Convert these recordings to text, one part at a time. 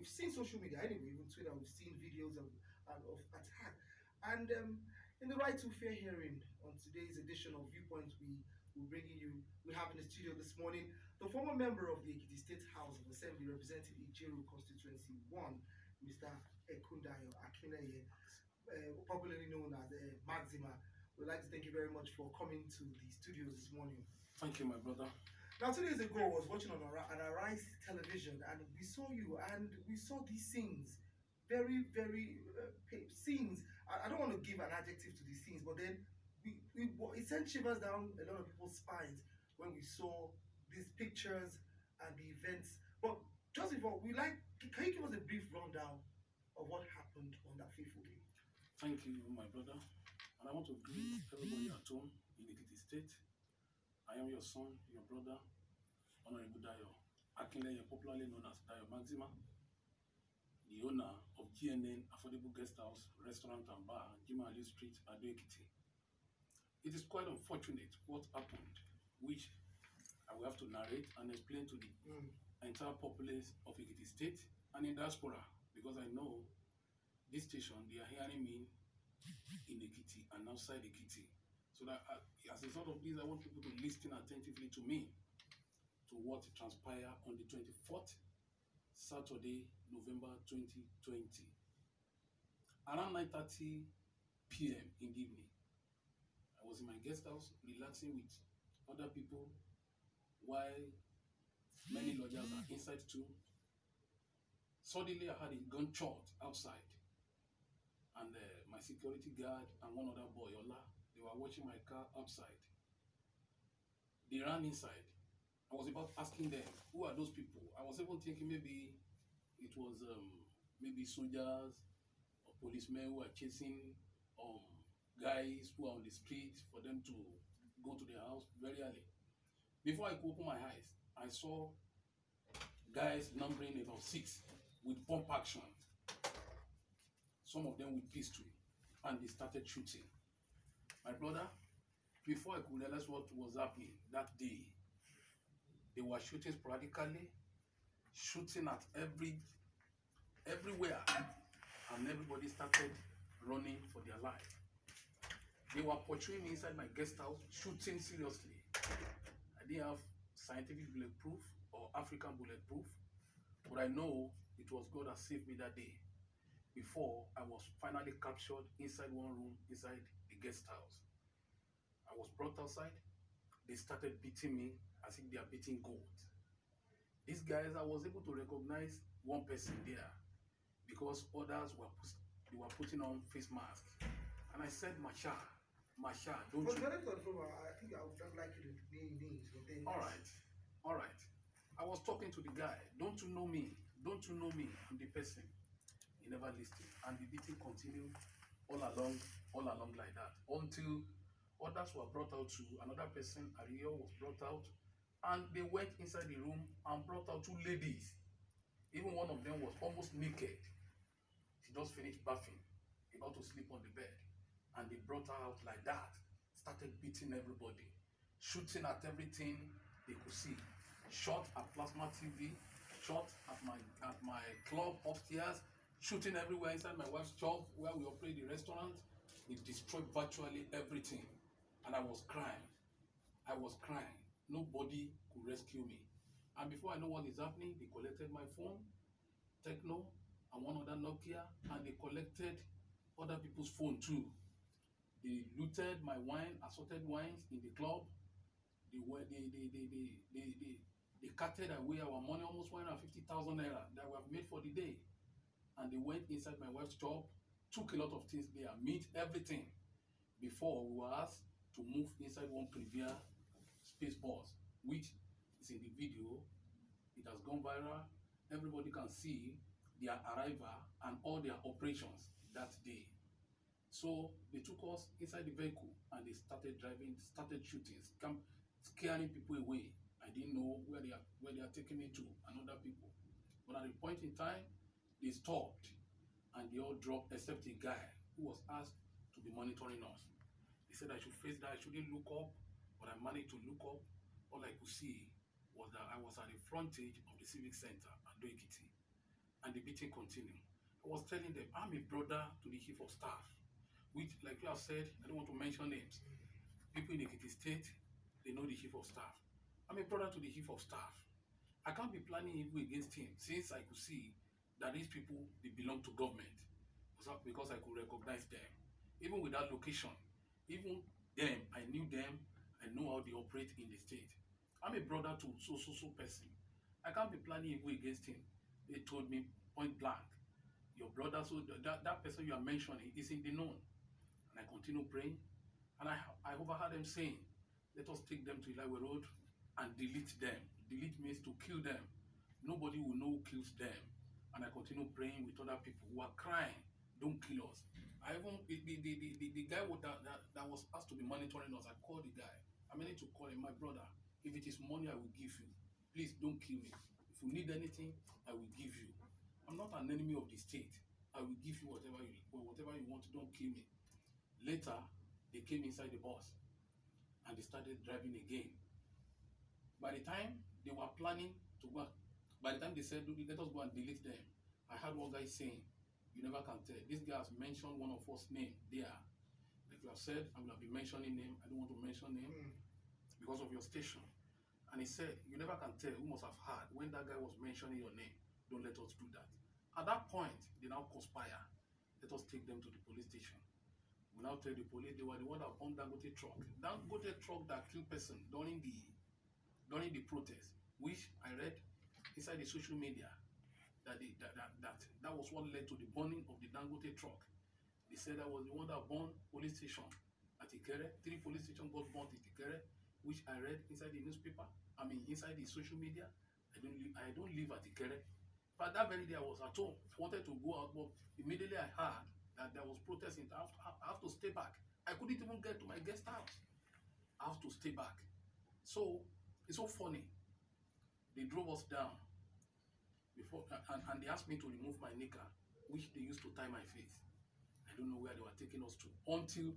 we've seen social media anyway, even Twitter, we've seen videos of attack. And in the Right to Fair hearing on today's edition of Viewpoint, we're bringing you, we have in the studio this morning the former member of the Ekiti State House of Assembly representing Ijeru Constituency 1, Mr. Ekundayo Akinleye, popularly known as Maxima. We'd like to thank you very much for coming to the studios this morning. Thank you, my brother. Now, 2 days ago, I was watching on Arise television, and we saw you, and we saw these scenes, very scenes. I don't want to give an adjective to these scenes, but then it sent shivers down a lot of people's spines when we saw these pictures and the events. But just before, can you give us a brief rundown of what happened on that fateful day? Thank you, my brother. And I want to greet everybody at home in Ekiti State. I am your son, your brother, Honorable Dayo Akinleye, popularly known as Dayo Maxima, the owner of GNN Affordable Guest House, Restaurant and Bar, Jimali Street, Ado Ekiti. It is quite unfortunate what happened, which I will have to narrate and explain to the entire populace of Ekiti State and in diaspora, because I know this station, they are hearing me in Ekiti and outside Ekiti. So that as a result of this, I want people to listen attentively to me, to what transpired on the 24th, Saturday, November 2020. Around 9:30 p.m. in the evening, I was in my guest house relaxing with other people while many lodgers are inside too. Suddenly, I had a gunshot outside. And my security guard and one other boy, Ola, they were watching my car outside. They ran inside. I was about asking them, who are those people? I was even thinking maybe it was maybe soldiers or policemen who are chasing guys who are on the street for them to go to their house very early. Before I could open my eyes, I saw guys numbering about 6 with pump action. Some of them with pistol, and they started shooting. My brother, before I could realize what was happening that day, they were shooting sporadically, shooting at everywhere, and everybody started running for their life. They were pursuing me inside my guest house, shooting seriously. I didn't have scientific bulletproof or African bulletproof, but I know it was God that saved me that day. Before I was finally captured inside one room inside the guest house. I was brought outside. They started beating me as if they are beating goat. These guys, I was able to recognize one person there because others were putting on face masks. And I said, Masha, don't you? I think I would not like you to name names. All right. I was talking to the guy. Don't you know me? Don't you know me? I'm the person. He never listened, and the beating continued all along like that until others were brought out too. Another person, Ariel, was brought out, and they went inside the room and brought out 2 ladies. Even one of them was almost naked. She just finished bathing, about to sleep on the bed, and they brought her out like that, started beating everybody, shooting at everything they could see, shot at plasma TV, shot at my club upstairs, shooting everywhere inside my wife's shop where we operate the restaurant. They destroyed virtually everything. And I was crying. Nobody could rescue me. And before I know what is happening, they collected my phone, Techno, and one other Nokia, and they collected other people's phone too. They looted my wine, assorted wines in the club. They carted away our money, almost 150,000 naira that we have made for the day. And they went inside my wife's shop, took a lot of things there, meat, everything. Before we were asked to move inside one Privia space bus, which is in the video. It has gone viral. Everybody can see their arrival and all their operations that day. So they took us inside the vehicle and they started driving, started shooting, scaring people away. I didn't know where they are taking me to and other people. But at a point in time, they stopped and they all dropped except a guy who was asked to be monitoring us. He said I should face that, I shouldn't look up, but I managed to look up. All I could see was that I was at the frontage of the Civic Center at Ado Ekiti, and the beating meeting continued. I was telling them, I'm a brother to the chief of staff, which, like you have said, I don't want to mention names. People in Ekiti State, they know the chief of staff. I'm a brother to the chief of staff. I can't be planning evil against him since I could see that these people, they belong to government, because I could recognize them. Even without location, even them, I knew them, I know how they operate in the state. I'm a brother to so person. I can't be planning evil against him. They told me point blank, your brother, so that person you are mentioning is in the known. And I continue praying, and I overheard them saying, let us take them to Ilawe Road and delete them. Delete means to kill them. Nobody will know who kills them. And I continue praying with other people who are crying, don't kill us. I even, the guy that was asked to be monitoring us, I called the guy. I managed to call him, my brother, if it is money, I will give you. Please don't kill me. If you need anything, I will give you. I'm not an enemy of the state. I will give you whatever you want. Don't kill me. Later, they came inside the bus and they started driving again. By the time they were planning to go, by the time they said, let us go and delete them, I heard one guy saying, you never can tell. This guy has mentioned one of us name there. Like you have said, I will not be mentioning name. I don't want to mention name because of your station. And he said, you never can tell who must have heard when that guy was mentioning your name. Don't let us do that. At that point, they now conspire. Let us take them to the police station. We now tell the police they were the one that owned Dangote truck. Dangote truck that killed person during the protest, which I read inside the social media that was what led to the burning of the Dangote truck. They said that was the one that burned police station at Ikere. 3 police stations got burnt at Ikere, which I read inside the newspaper. I mean, inside the social media. I don't live at Ikere. But that very day I was at home. I wanted to go out, but immediately I heard that there was protesting. I have to stay back. I couldn't even get to my guest house. I have to stay back. So it's so funny. They drove us down before, and they asked me to remove my knicker, which they used to tie my face. I don't know where they were taking us to until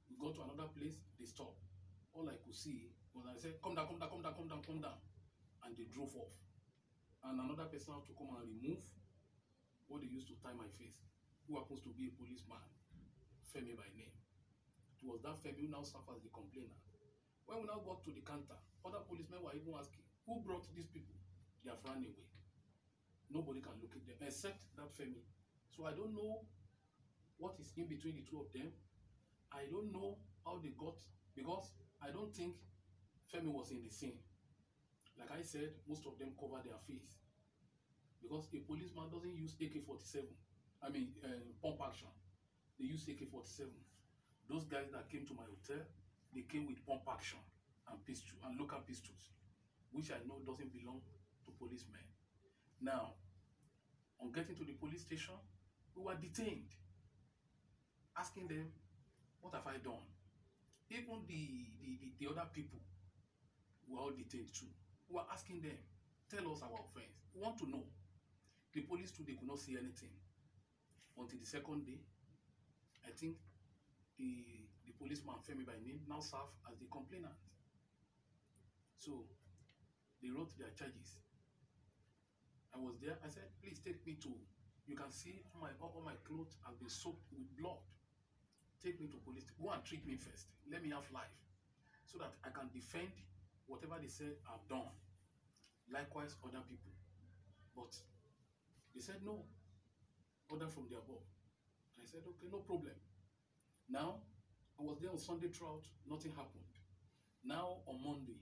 we got to another place. They stopped. All I could see was I said, "Come down, come down, come down, come down, come down," and they drove off. And another person had to come and remove what they used to tie my face, who happens to be a policeman, Femi by name. It was that Femi who now served as the complainant. When we now got to the counter, other policemen were even asking, who brought these people? They have run away. Nobody can locate them except that Femi. So I don't know what is in between the two of them. I don't know how they got, because I don't think Femi was in the scene. Like I said, most of them cover their face, because a policeman doesn't use AK-47. I mean, pump action. They use AK-47. Those guys that came to my hotel, they came with pump action and pistol and local pistols, which I know doesn't belong to policemen. Now, on getting to the police station, we were detained, asking them, what have I done? Even the other people were all detained too. We were asking them, tell us our offense. We want to know. The police too, they could not see anything. Until the second day, I think the policeman, Femi by name, now served as the complainant. So they wrote their charges. I was there. I said, please take me to, you can see all my clothes have been soaked with blood. Take me to police. Go and treat me first. Let me have life, so that I can defend whatever they said I've done. Likewise, other people. But they said no. Order from the above. And I said, okay, no problem. Now, I was there on Sunday throughout. Nothing happened. Now, on Monday,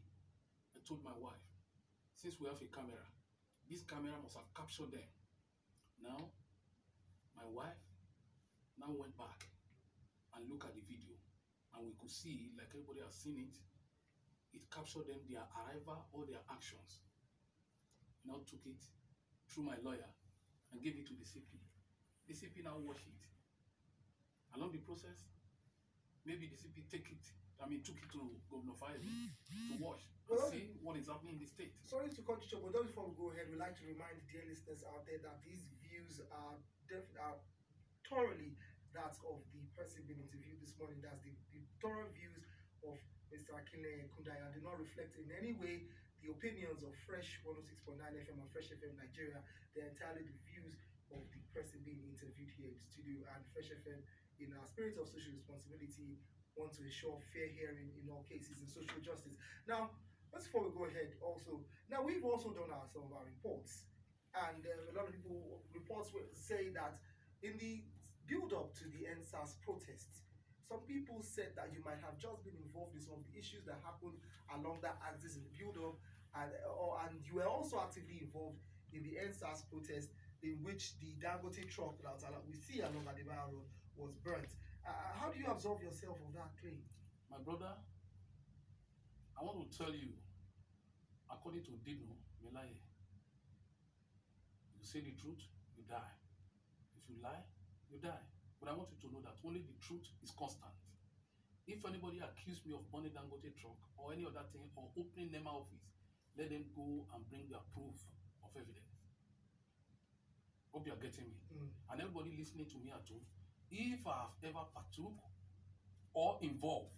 I told my wife, since we have a camera, this camera must have captured them. Now, my wife now went back and looked at the video, and we could see, like everybody has seen it, it captured them, their arrival, all their actions. We now took it through my lawyer and gave it to the CP. The CP now watched it. Along the process, maybe the CP took it to Governor Fayemi to watch and see what is happening in the state. Sorry to cut you short, but just before we go ahead, we'd like to remind the dear listeners out there that these views are thoroughly that of the person being interviewed this morning. That's the thorough views of Mr. Akinleye Kundaya, do not reflect in any way the opinions of Fresh 106.9 FM and Fresh FM Nigeria. They're entirely the views of the person being interviewed here in the studio, and Fresh FM, in our spirit of social responsibility, want to ensure fair hearing in all cases in social justice. Now, just before we go ahead, also, now we've also done some of our reports, and a lot of people reports will say that in the build up to the NSAS protests, some people said that you might have just been involved in some of the issues that happened along that axis in the build up, and you were also actively involved in the NSAS protest in which the Dangote truck that we see along Adebayo Road was burnt. How do you absolve yourself of that claim? My brother, I want to tell you, according to Dino Melaye, you say the truth, you die. If you lie, you die. But I want you to know that only the truth is constant. If anybody accused me of burning Dangote truck or any other thing or opening NEMA office, let them go and bring their proof of evidence. Hope you are getting me. And everybody listening to me at home, if I have ever partook or involved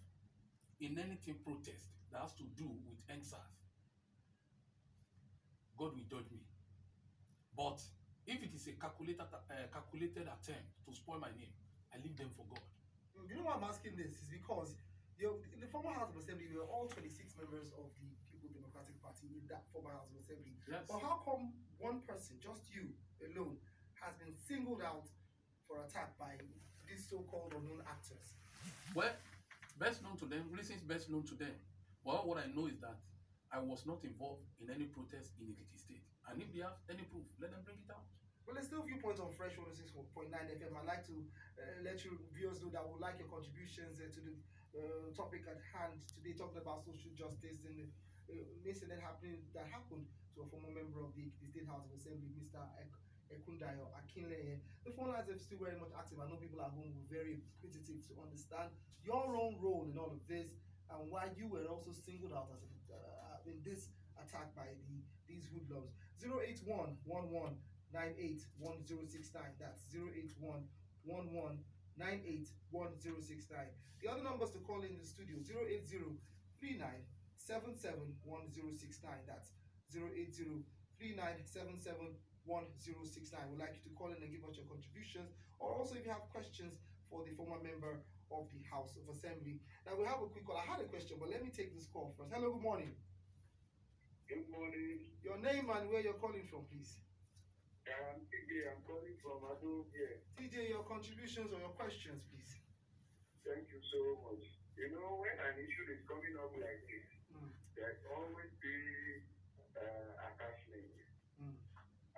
in anything protest that has to do with NSAS, God will judge me. But if it is a calculated attempt to spoil my name, I leave them for God. You know why I'm asking this is because in the former House of Assembly, we were all 26 members of the People Democratic Party in that former House of Assembly. Yes. But how come one person, just you alone, has been singled out for attack by these so-called unknown actors? Well, best known to them, reasons best known to them. Well, what I know is that I was not involved in any protest in Ekiti State. And if they have any proof, let them bring it out. Well, there's still viewpoints on Fresh 106.9 FM. I'd like to let you viewers know that would like your contributions to the topic at hand today, talking about social justice and the incident that happened to a former member of the State House of Assembly, Mr. Ekundayo Akinleye. The phone lines are still very much active. I know people at home were very inquisitive to understand your own role in all of this and why you were also singled out as in this attack by these hoodlums. 08111981069. That's 08111981069. The other numbers to call in the studio: 08039771069. That's 08039771069. We'd like you to call in and give us your contributions, or also if you have questions for the former member of the House of Assembly. Now we have a quick call. I had a question, but let me take this call first. Hello, good morning. Good morning. Your name and where you're calling from, please. I'm TJ. I'm calling from Ado here. TJ, your contributions or your questions, please. Thank you so much. You know, when an issue is coming up like this, there's always be attachment.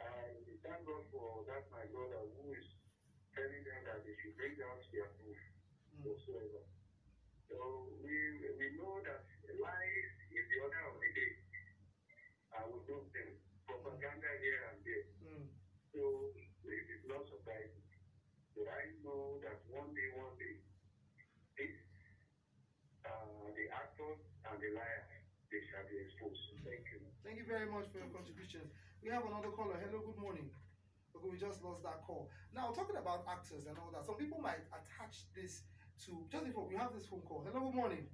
I thank God for that, my brother, who is telling them that they should bring out their proof whatsoever. So we know that lies is the order of the day. I will do them propaganda here and there. So it is not surprising. But I know that one day, this, the actors and the liars, they shall be exposed. Thank you. Thank you very much for your contributions. We have another caller. Hello, good morning. Okay, we just lost that call. Now, talking about actors and all that, some people might attach this to, just before we have this phone call. Hello, good morning.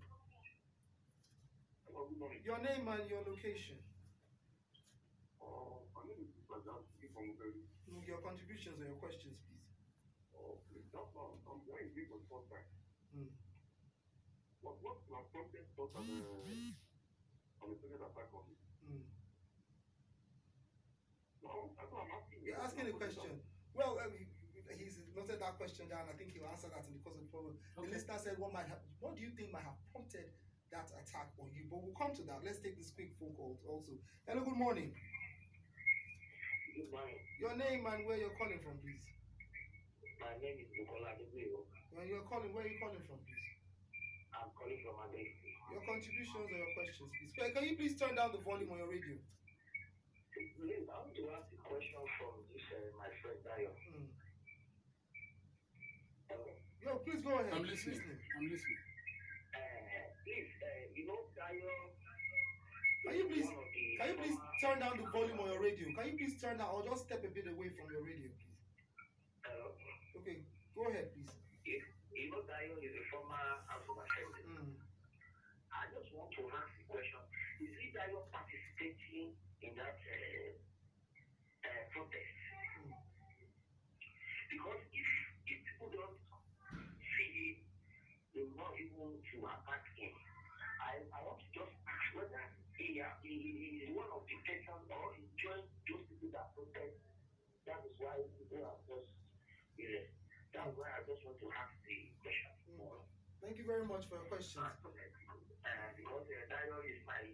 Hello, good morning. Your name and your location. My name is Bajanski from Very. Your contributions or your questions, please. Please, I'm going to give a first time. What my prompted thought on the second attack on me? No, that's what I'm asking. You're asking a question. Well, he's noted that question down. I think he'll answer that in the course of the program. Okay. The listener said, what do you think might have prompted that attack on you? But we'll come to that. Let's take this quick phone call also. Hello, good morning. Good morning. Your name and where you're calling from, please. My name is Bukola Adebayo. When you're calling, where are you calling from, please? I'm calling from Adebayo. Your contributions or your questions, please. Can you please turn down the volume on your radio? Please, I want to ask a question from this, my friend Dayo. Yo, please go ahead. I'm listening. Please, You know, Dayo. Can you please turn down the volume on your radio? Can you please turn down or just step a bit away from your radio, please? Hello. Okay, go ahead, please. You know, Dayo is a former House of Assembly. I just want to ask the question: is it Dayo participating in that protest? to attack him. I want to just ask whether he is one of the persons or he joined those people that protest. That is why people are just, that's why I just want to ask the question more. Thank you very much for your questions. Because Dayo is my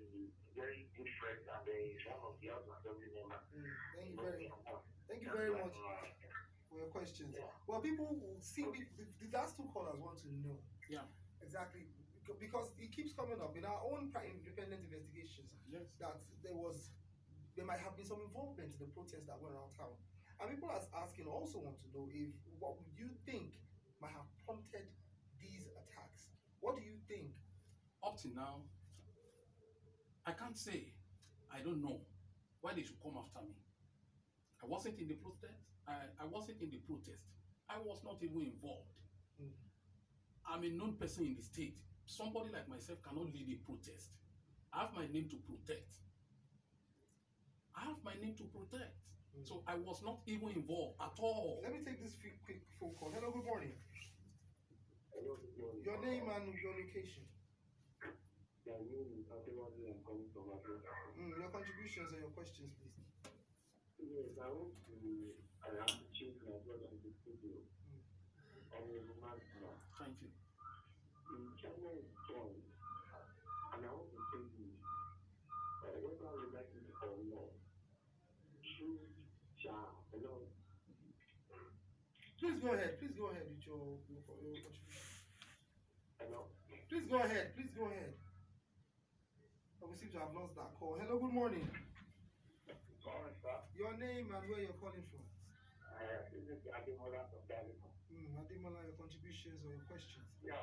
very good friend and he's one of the other family members. Thank you very much for your questions. Yeah. Well, people will see, the last two callers want to know. Yeah. Exactly. Because it keeps coming up in our own independent investigations. Yes. That there might have been some involvement in the protests that went around town. And people are asking also want to know what would you think might have prompted these attacks? What do you think? Up to now, I can't say. I don't know why they should come after me. I wasn't in the protest. I wasn't in the protest. I was not even involved. Mm. I'm a known person in the state. Somebody like myself cannot lead a protest. I have my name to protect. Mm. So I was not even involved at all. Let me take this quick phone call. Hello, good morning. Hello, good morning. Your name and your location. My name is Adewale. I'm coming from Africa. Your contributions and your questions, please. Yes, I want to appreciate my brother in the studio. On the man now. Thank you. China is strong, and I want to say this. Whether we like it or not, true child, Please go ahead with your contribution. Hello? Please go ahead. We seem to have lost that call. Hello, good morning. Sorry, sir. Your name and where you're calling from. This is Ademola from Dalima. Ademola, your contributions or your questions. Yeah,